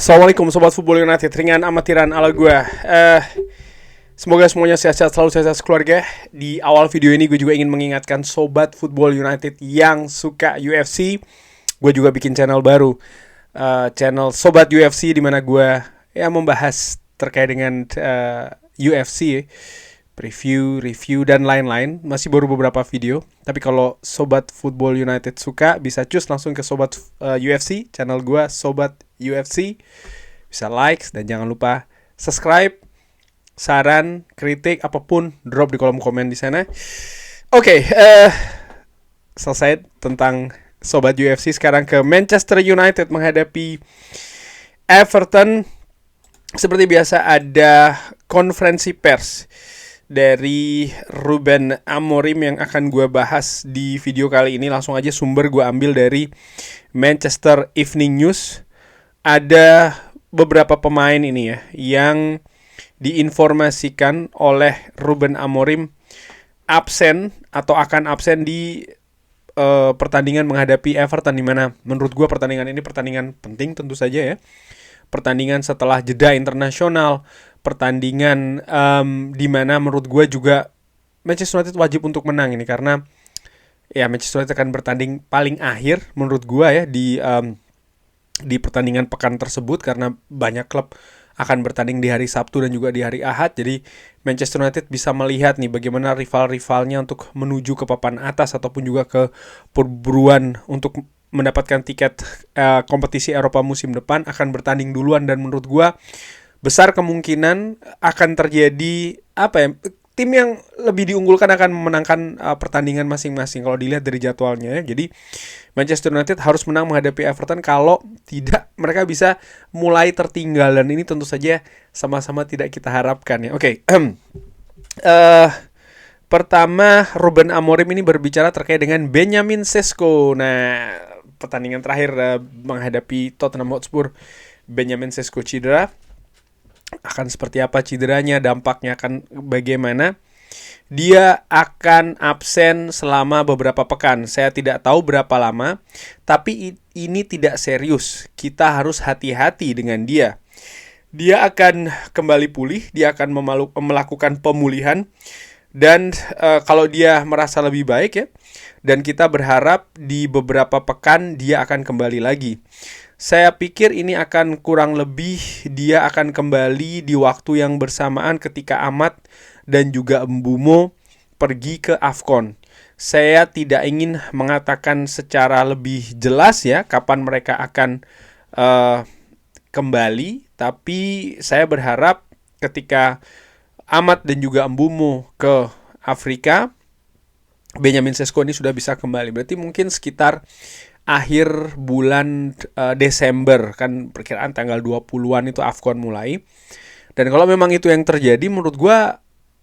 Assalamualaikum Sobat Football United, ringan amatiran ala gue. Semoga semuanya sehat-sehat selalu, sehat-sehat keluarga. Di awal video ini gue juga ingin mengingatkan Sobat Football United yang suka UFC. Gue juga bikin channel baru, channel Sobat UFC, di mana gue membahas terkait dengan UFC, preview, review, dan lain-lain. Masih baru beberapa video. Tapi kalau Sobat Football United suka, bisa cus langsung ke Sobat UFC, channel gue Sobat UFC. Bisa like dan jangan lupa subscribe. Saran, kritik, apapun drop di kolom komen di sana. Oke, selesai tentang Sobat UFC. Sekarang ke Manchester United menghadapi Everton. Seperti biasa ada konferensi pers dari Ruben Amorim yang akan gue bahas di video kali ini. Langsung aja sumber gue ambil dari Manchester Evening News. Ada beberapa pemain ini ya yang diinformasikan oleh Ruben Amorim absen atau akan absen di pertandingan menghadapi Everton, di mana menurut gue pertandingan ini pertandingan penting tentu saja ya. Pertandingan setelah jeda internasional, pertandingan di mana menurut gue juga Manchester United wajib untuk menang ini, karena ya Manchester United akan bertanding paling akhir menurut gue ya di pertandingan pekan tersebut, karena banyak klub akan bertanding di hari Sabtu dan juga di hari Ahad. Jadi Manchester United bisa melihat nih bagaimana rival-rivalnya untuk menuju ke papan atas ataupun juga ke perburuan untuk mendapatkan tiket kompetisi Eropa musim depan akan bertanding duluan. Dan menurut gua besar kemungkinan akan terjadi tim yang lebih diunggulkan akan memenangkan pertandingan masing-masing kalau dilihat dari jadwalnya ya. Jadi Manchester United harus menang menghadapi Everton, kalau tidak mereka bisa mulai tertinggal, dan ini tentu saja sama-sama tidak kita harapkan ya. Oke. Pertama, Ruben Amorim ini berbicara terkait dengan Benjamin Sesko. Nah, pertandingan terakhir menghadapi Tottenham Hotspur, Benjamin Sesko cedera. Akan seperti apa cederanya, dampaknya akan bagaimana? Dia akan absen selama beberapa pekan. Saya tidak tahu berapa lama, tapi ini tidak serius. Kita harus hati-hati dengan dia. Dia akan kembali pulih, dia akan melakukan pemulihan, dan kalau dia merasa lebih baik ya, dan kita berharap di beberapa pekan dia akan kembali lagi. Saya pikir ini akan kurang lebih dia akan kembali di waktu yang bersamaan ketika Ahmad dan juga Mbumo pergi ke AFCON. Saya tidak ingin mengatakan secara lebih jelas ya kapan mereka akan kembali, tapi saya berharap ketika Ahmad dan juga Mbumo ke Afrika, Benjamin Sesko ini sudah bisa kembali. Berarti mungkin sekitar akhir bulan Desember, kan perkiraan tanggal 20-an itu AFCON mulai. Dan kalau memang itu yang terjadi, menurut gue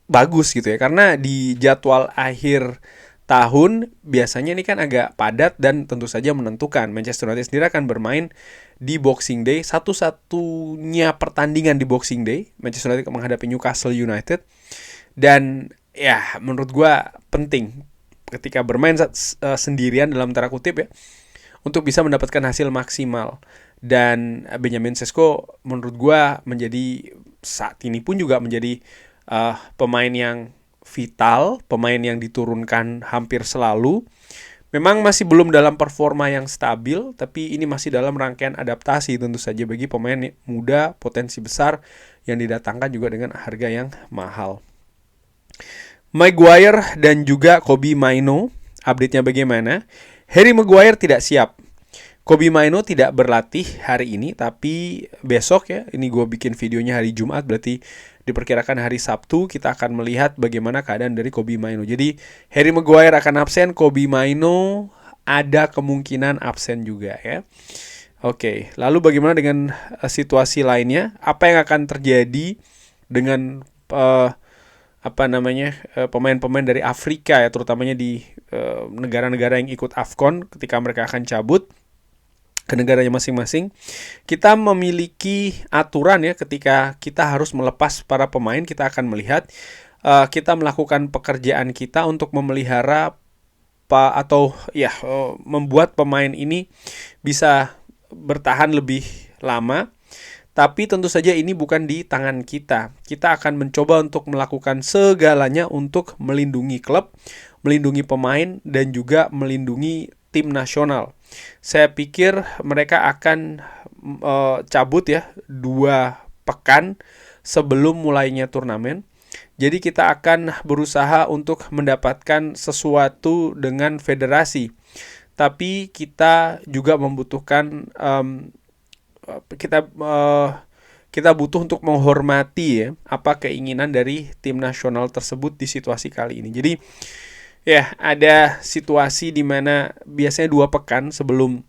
bagus gitu ya, karena di jadwal akhir tahun biasanya ini kan agak padat dan tentu saja menentukan. Manchester United sendiri akan bermain di Boxing Day, satu-satunya pertandingan di Boxing Day. Manchester United menghadapi Newcastle United, dan ya menurut gue penting ketika bermain sendirian dalam tanda kutip ya, untuk bisa mendapatkan hasil maksimal. Dan Benjamin Sesko menurut gue menjadi saat ini pun juga menjadi pemain yang vital, pemain yang diturunkan hampir selalu. Memang masih belum dalam performa yang stabil, tapi ini masih dalam rangkaian adaptasi tentu saja bagi pemain muda potensi besar yang didatangkan juga dengan harga yang mahal. Maguire dan juga Kobbie Mainoo, update-nya bagaimana? Harry Maguire tidak siap. Kobbie Mainoo tidak berlatih hari ini, tapi besok ya, ini gue bikin videonya hari Jumat, berarti diperkirakan hari Sabtu kita akan melihat bagaimana keadaan dari Kobbie Mainoo. Jadi Harry Maguire akan absen, Kobbie Mainoo ada kemungkinan absen juga ya. Oke, lalu bagaimana dengan situasi lainnya? Apa yang akan terjadi dengan pemain-pemain dari Afrika ya, terutamanya di negara-negara yang ikut AFCON ketika mereka akan cabut ke negaranya masing-masing? Kita memiliki aturan ya, ketika kita harus melepas para pemain, kita akan melihat kita melakukan pekerjaan kita untuk memelihara membuat pemain ini bisa bertahan lebih lama Tapi tentu saja ini bukan di tangan kita. Kita akan mencoba untuk melakukan segalanya untuk melindungi klub, melindungi pemain, dan juga melindungi tim nasional. Saya pikir mereka akan cabut ya 2 pekan sebelum mulainya turnamen. Jadi kita akan berusaha untuk mendapatkan sesuatu dengan federasi. Tapi kita juga membutuhkan kita butuh untuk menghormati ya apa keinginan dari tim nasional tersebut di situasi kali ini. Jadi ya ada situasi di mana biasanya 2 pekan sebelum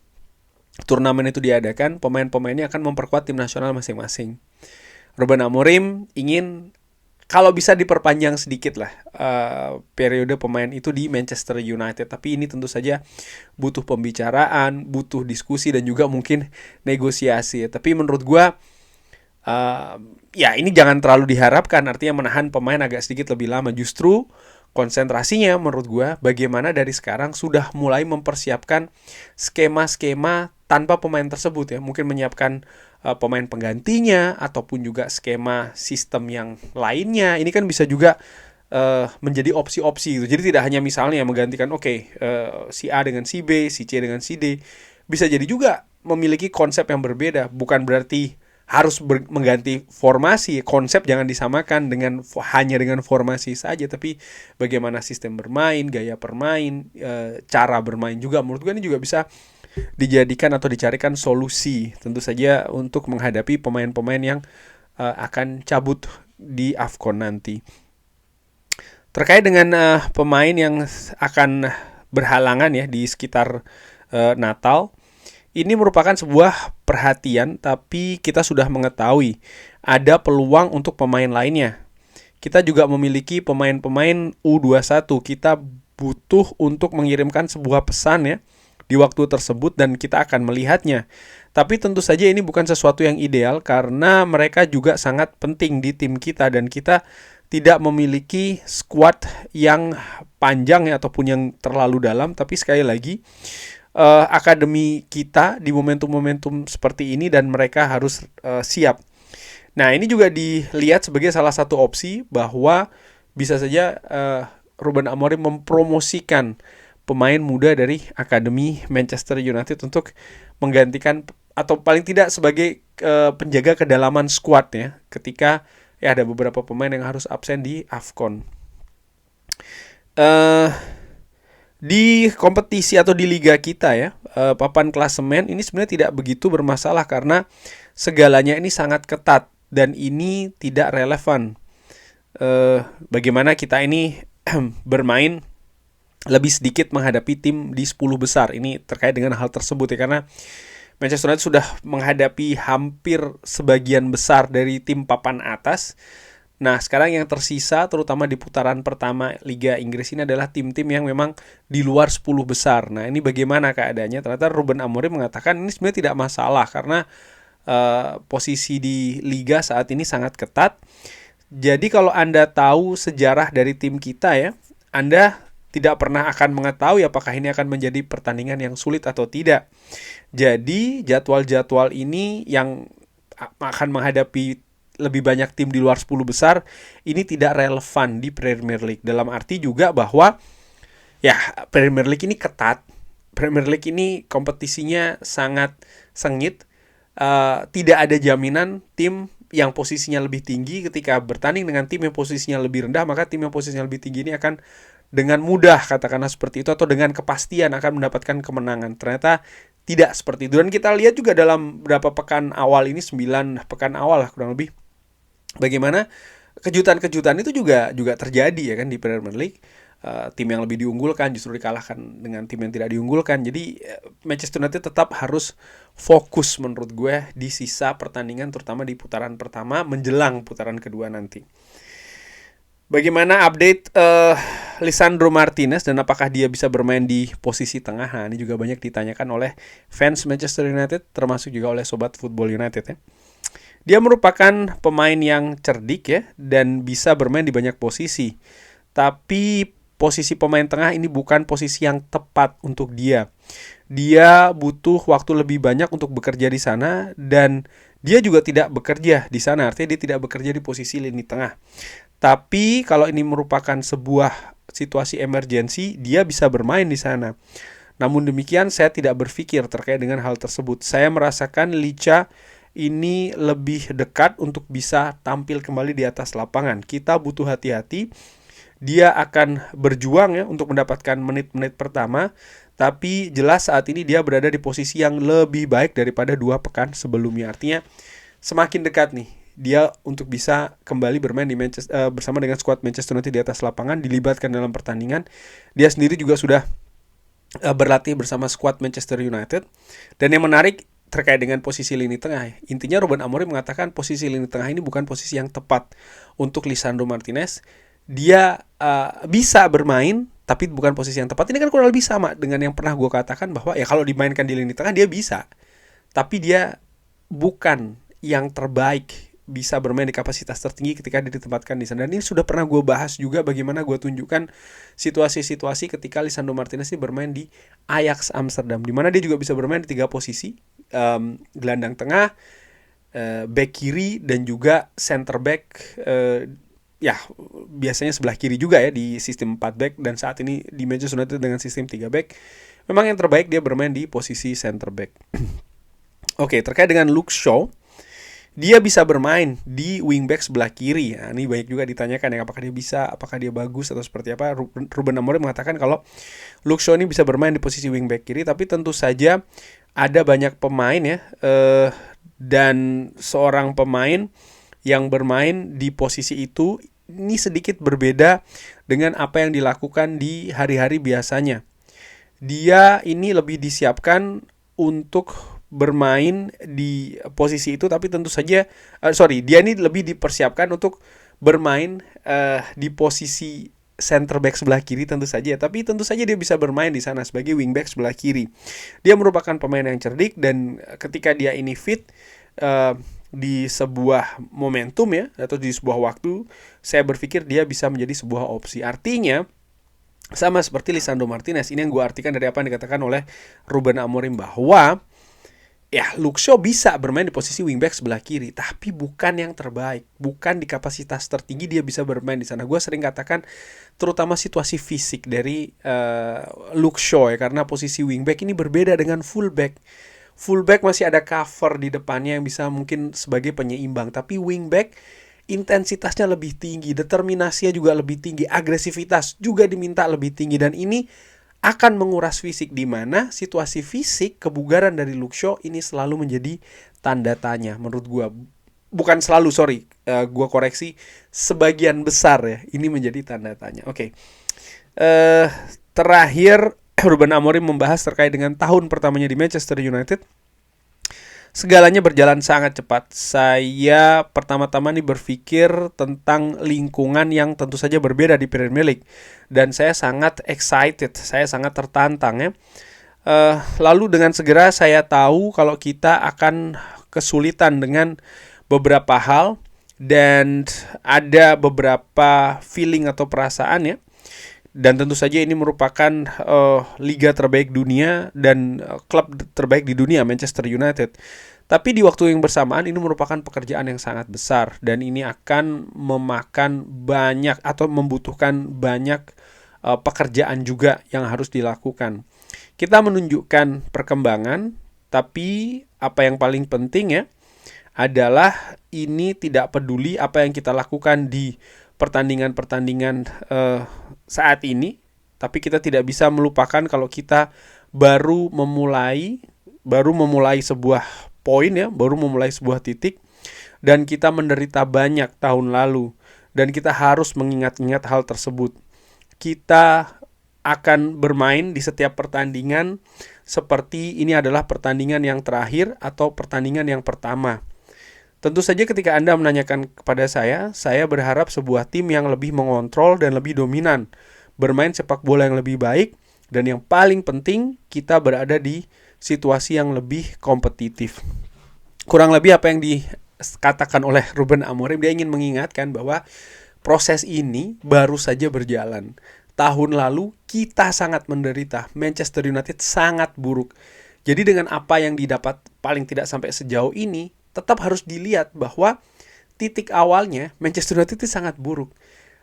turnamen itu diadakan, pemain-pemainnya akan memperkuat tim nasional masing-masing. Ruben Amorim ingin kalau bisa diperpanjang sedikit lah periode pemain itu di Manchester United. Tapi ini tentu saja butuh pembicaraan, butuh diskusi, dan juga mungkin negosiasi. Tapi menurut gue ya ini jangan terlalu diharapkan, artinya menahan pemain agak sedikit lebih lama. Justru konsentrasinya menurut gue bagaimana dari sekarang sudah mulai mempersiapkan skema-skema tanpa pemain tersebut ya. Mungkin menyiapkan pemain penggantinya ataupun juga skema sistem yang lainnya. Ini kan bisa juga menjadi opsi-opsi gitu. Jadi tidak hanya misalnya menggantikan si A dengan si B, si C dengan si D. Bisa jadi juga memiliki konsep yang berbeda. Bukan berarti harus mengganti formasi. Konsep jangan disamakan hanya dengan formasi saja, tapi bagaimana sistem bermain, gaya bermain, cara bermain juga. Menurut gue ini juga bisa dijadikan atau dicarikan solusi tentu saja untuk menghadapi pemain-pemain yang akan cabut di AFCON nanti. Terkait dengan pemain yang akan berhalangan ya di sekitar Natal, ini merupakan sebuah perhatian, tapi kita sudah mengetahui ada peluang untuk pemain lainnya. Kita juga memiliki pemain-pemain U21. Kita butuh untuk mengirimkan sebuah pesan ya di waktu tersebut, dan kita akan melihatnya. Tapi tentu saja ini bukan sesuatu yang ideal karena mereka juga sangat penting di tim kita, dan kita tidak memiliki squad yang panjang ya, ataupun yang terlalu dalam. Tapi sekali lagi akademi kita di momentum-momentum seperti ini, dan mereka harus siap. Nah, ini juga dilihat sebagai salah satu opsi bahwa bisa saja Ruben Amorim mempromosikan pemain muda dari akademi Manchester United untuk menggantikan atau paling tidak sebagai penjaga kedalaman squad ya, ketika ya ada beberapa pemain yang harus absen di AFCON. Di kompetisi atau di liga kita ya, papan klasemen ini sebenarnya tidak begitu bermasalah karena segalanya ini sangat ketat dan ini tidak relevan. Bagaimana kita ini bermain lebih sedikit menghadapi tim di 10 besar. Ini terkait dengan hal tersebut ya, karena Manchester United sudah menghadapi hampir sebagian besar dari tim papan atas. Nah, sekarang yang tersisa terutama di putaran pertama Liga Inggris ini adalah tim-tim yang memang di luar 10 besar. Nah, ini bagaimana keadaannya? Ternyata Ruben Amorim mengatakan ini sebenarnya tidak masalah karena posisi di Liga saat ini sangat ketat. Jadi kalau Anda tahu sejarah dari tim kita ya, Anda tidak pernah akan mengetahui apakah ini akan menjadi pertandingan yang sulit atau tidak. Jadi jadwal-jadwal ini yang akan menghadapi lebih banyak tim di luar 10 besar ini tidak relevan di Premier League. Dalam arti juga bahwa ya Premier League ini ketat. Premier League ini kompetisinya sangat sengit. Tidak ada jaminan tim yang posisinya lebih tinggi ketika bertanding dengan tim yang posisinya lebih rendah, maka tim yang posisinya lebih tinggi ini akan dengan mudah, katakanlah seperti itu, atau dengan kepastian akan mendapatkan kemenangan. Ternyata tidak seperti itu. Dan kita lihat juga dalam beberapa pekan awal ini, 9 pekan awal lah kurang lebih, bagaimana kejutan-kejutan itu juga terjadi ya kan di Premier League. Tim yang lebih diunggulkan justru dikalahkan dengan tim yang tidak diunggulkan. Jadi Manchester United tetap harus fokus menurut gue di sisa pertandingan, terutama di putaran pertama menjelang putaran kedua nanti. Bagaimana update Lisandro Martinez dan apakah dia bisa bermain di posisi tengah? Nah, ini juga banyak ditanyakan oleh fans Manchester United, termasuk juga oleh Sobat Football United ya. Dia merupakan pemain yang cerdik ya dan bisa bermain di banyak posisi. Tapi posisi pemain tengah ini bukan posisi yang tepat untuk dia. Dia butuh waktu lebih banyak untuk bekerja di sana dan dia juga tidak bekerja di sana, artinya dia tidak bekerja di posisi lini tengah. Tapi kalau ini merupakan sebuah situasi emergensi, dia bisa bermain di sana. Namun demikian, saya tidak berpikir terkait dengan hal tersebut. Saya merasakan Licha ini lebih dekat untuk bisa tampil kembali di atas lapangan. Kita butuh hati-hati. Dia akan berjuang ya untuk mendapatkan menit-menit pertama, tapi jelas saat ini dia berada di posisi yang lebih baik daripada 2 pekan sebelumnya. Artinya semakin dekat nih dia untuk bisa kembali bermain di bersama dengan skuad Manchester United di atas lapangan, dilibatkan dalam pertandingan. Dia sendiri juga sudah berlatih bersama skuad Manchester United. Dan yang menarik terkait dengan posisi lini tengah, intinya Ruben Amorim mengatakan posisi lini tengah ini bukan posisi yang tepat untuk Lisandro Martinez. Dia bisa bermain, tapi bukan posisi yang tepat. Ini kan kurang lebih sama dengan yang pernah gue katakan bahwa ya kalau dimainkan di lini tengah dia bisa, tapi dia bukan yang terbaik bisa bermain di kapasitas tertinggi ketika ditempatkan di sana. Dan ini sudah pernah gue bahas juga bagaimana gue tunjukkan situasi-situasi ketika Lisandro Martinez ini bermain di Ajax Amsterdam, di mana dia juga bisa bermain di 3 posisi, gelandang tengah, back kiri, dan juga center back. Ya biasanya sebelah kiri juga ya di sistem 4 back, dan saat ini di Manchester United dengan sistem 3 back memang yang terbaik dia bermain di posisi center back. Oke, terkait dengan Luke Shaw, dia bisa bermain di wingback sebelah kiri. Nah, ini banyak juga ditanyakan ya, apakah dia bisa, apakah dia bagus atau seperti apa. Ruben Amorim mengatakan kalau Luke Shaw ini bisa bermain di posisi wingback kiri, tapi tentu saja ada banyak pemain ya, dan seorang pemain yang bermain di posisi itu ini sedikit berbeda dengan apa yang dilakukan di hari-hari biasanya. Dia ini lebih disiapkan untuk bermain di posisi itu, tapi tentu saja dia ini lebih dipersiapkan untuk bermain di posisi center back sebelah kiri tentu saja, tapi tentu saja dia bisa bermain di sana sebagai wingback sebelah kiri. Dia merupakan pemain yang cerdik, dan ketika dia ini fit di sebuah momentum ya, atau di sebuah waktu, saya berpikir dia bisa menjadi sebuah opsi. Artinya sama seperti Lisandro Martinez, ini yang gue artikan dari apa yang dikatakan oleh Ruben Amorim bahwa ya Luke Shaw bisa bermain di posisi wingback sebelah kiri, tapi bukan yang terbaik, bukan di kapasitas tertinggi dia bisa bermain di sana. Gue sering katakan terutama situasi fisik dari Luke Shaw ya, karena posisi wingback ini berbeda dengan fullback. Fullback masih ada cover di depannya yang bisa mungkin sebagai penyeimbang, tapi wingback intensitasnya lebih tinggi, determinasinya juga lebih tinggi, agresivitas juga diminta lebih tinggi, dan ini akan menguras fisik, di mana situasi fisik kebugaran dari Luke Shaw ini selalu menjadi tanda tanya menurut gue. Bukan selalu, gue koreksi, sebagian besar ya ini menjadi tanda tanya. Oke. Terakhir Ruben Amorim membahas terkait dengan tahun pertamanya di Manchester United. Segalanya berjalan sangat cepat. Saya pertama-tama nih berpikir tentang lingkungan yang tentu saja berbeda di Premier League, dan saya sangat excited, saya sangat tertantang ya. Lalu dengan segera saya tahu kalau kita akan kesulitan dengan beberapa hal, dan ada beberapa feeling atau perasaan ya. Dan tentu saja ini merupakan liga terbaik dunia dan klub terbaik di dunia, Manchester United. Tapi di waktu yang bersamaan ini merupakan pekerjaan yang sangat besar, dan ini akan memakan banyak atau membutuhkan banyak pekerjaan juga yang harus dilakukan. Kita menunjukkan perkembangan, tapi apa yang paling penting ya adalah ini tidak peduli apa yang kita lakukan di pertandingan-pertandingan saat ini, tapi kita tidak bisa melupakan kalau kita baru memulai sebuah poin ya, baru memulai sebuah titik, dan kita menderita banyak tahun lalu, dan kita harus mengingat-ingat hal tersebut. Kita akan bermain di setiap pertandingan seperti ini adalah pertandingan yang terakhir atau pertandingan yang pertama. Tentu saja ketika Anda menanyakan kepada saya berharap sebuah tim yang lebih mengontrol dan lebih dominan, bermain sepak bola yang lebih baik, dan yang paling penting kita berada di situasi yang lebih kompetitif. Kurang lebih apa yang dikatakan oleh Ruben Amorim, dia ingin mengingatkan bahwa proses ini baru saja berjalan. Tahun lalu kita sangat menderita, Manchester United sangat buruk. Jadi dengan apa yang didapat paling tidak sampai sejauh ini, tetap harus dilihat bahwa titik awalnya Manchester United itu sangat buruk.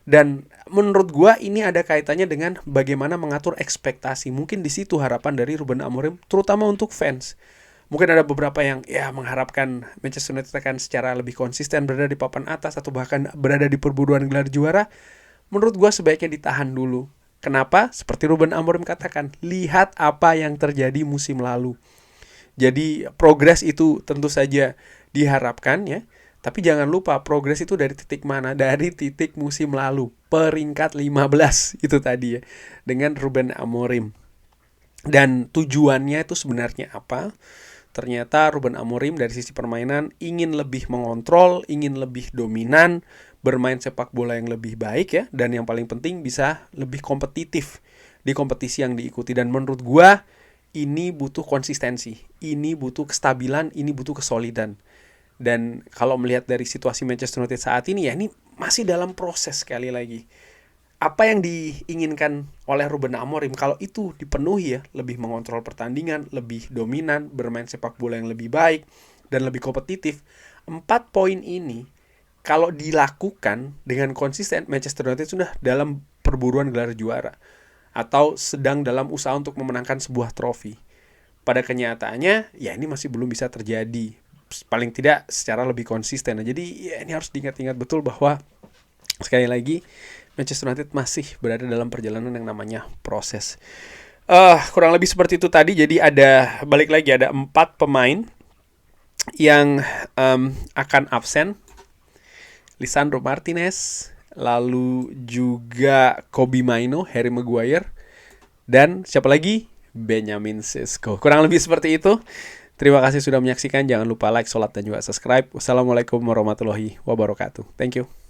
Dan menurut gua ini ada kaitannya dengan bagaimana mengatur ekspektasi. Mungkin di situ harapan dari Ruben Amorim, terutama untuk fans. Mungkin ada beberapa yang mengharapkan Manchester United akan secara lebih konsisten berada di papan atas atau bahkan berada di perburuan gelar juara. Menurut gua sebaiknya ditahan dulu. Kenapa? Seperti Ruben Amorim katakan, lihat apa yang terjadi musim lalu. Jadi progres itu tentu saja diharapkan ya. Tapi jangan lupa progres itu dari titik mana? Dari titik musim lalu. Peringkat 15 itu tadi ya. Dengan Ruben Amorim. Dan tujuannya itu sebenarnya apa? Ternyata Ruben Amorim dari sisi permainan ingin lebih mengontrol, ingin lebih dominan, bermain sepak bola yang lebih baik ya, dan yang paling penting bisa lebih kompetitif di kompetisi yang diikuti. Dan menurut gua ini butuh konsistensi, ini butuh kestabilan, ini butuh kesolidan. Dan kalau melihat dari situasi Manchester United saat ini ya, ini masih dalam proses sekali lagi. Apa yang diinginkan oleh Ruben Amorim kalau itu dipenuhi ya, lebih mengontrol pertandingan, lebih dominan, bermain sepak bola yang lebih baik dan lebih kompetitif. 4 poin ini kalau dilakukan dengan konsisten, Manchester United sudah dalam perburuan gelar juara atau sedang dalam usaha untuk memenangkan sebuah trofi. Pada kenyataannya, ya ini masih belum bisa terjadi. Paling tidak secara lebih konsisten. Jadi ya ini harus diingat-ingat betul bahwa sekali lagi Manchester United masih berada dalam perjalanan yang namanya proses. Kurang lebih seperti itu tadi. Jadi balik lagi ada 4 pemain yang akan absen. Lisandro Martinez, lalu juga Kobbie Mainoo, Harry Maguire, dan siapa lagi? Benjamin Sesko. Kurang lebih seperti itu. Terima kasih sudah menyaksikan. Jangan lupa like, sholat, dan juga subscribe. Wassalamualaikum warahmatullahi wabarakatuh. Thank you.